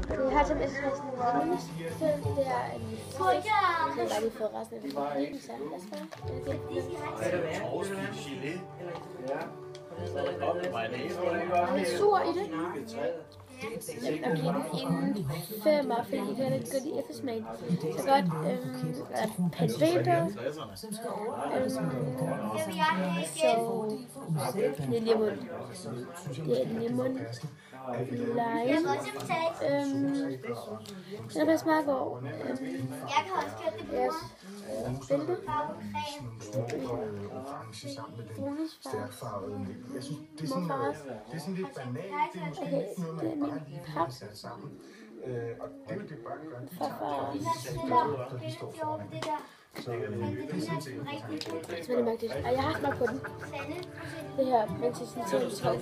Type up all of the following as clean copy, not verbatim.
Det har som sådan en minusfilm, det er en fisk. Jeg har bare lige fået resten af det. Det er en sandpasta. Er det sur i det? Jeg giver den en 5'er, fordi jeg kan ikke godt lide eftersmagen. Så godt, pancetta. Så det er lemon. Det er lemon. Lime. Den er faktisk meget god. Jeg kan også købe det på bælte. Stærkfarvet. Jeg synes, det er sådan lidt banalt. Okay, det er min pap. Og det bare gør det står foran. Så det er sådan set. Det er mærkeligt. Og jeg har haft mig på den. Det her, mens jeg sådan til tøj.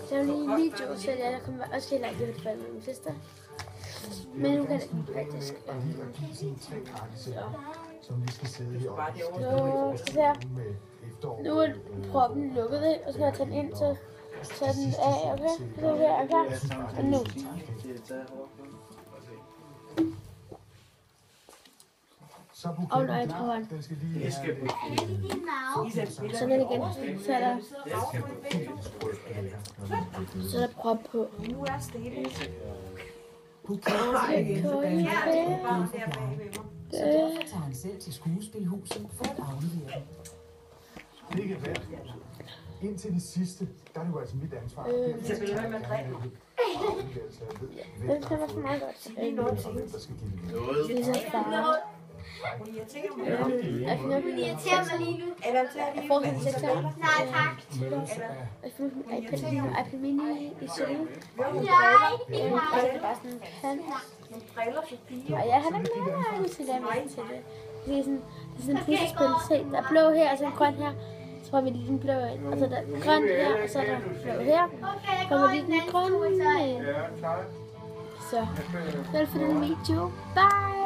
Det er jo lige en video, så jeg kommer også helt langt i hvert fald med min søster. Men nu kan det faktisk. Nu er proppen lukket, og så kan jeg tage den ind, så tager den af, okay? Så er jeg klar. Og nu. Og når jeg tror, så er det igen. Så er der prop på. Nu er stille. Så tager han selv til skuespilhuset for at aflevere. Det er ikke værd. Indtil det sidste, der er det jo altså mit ansvar. Så vil jeg med drikke. Den smager så meget godt. Det er så farligt. Hun irriterer mig lige nu. Jeg får sådan set Nej, tak. Jeg får min iPad mini i sølv. Nej, Det er bare sådan en pan. Og jeg har ikke meget af til det. Det er sådan en puslespil. Se, der er blå her, og så en grøn her. Så får vi lige den blå ind. Og så er der grøn her, og så er der blå her. Så får vi lige den grønne ind. Så, det var det for den video. Bye!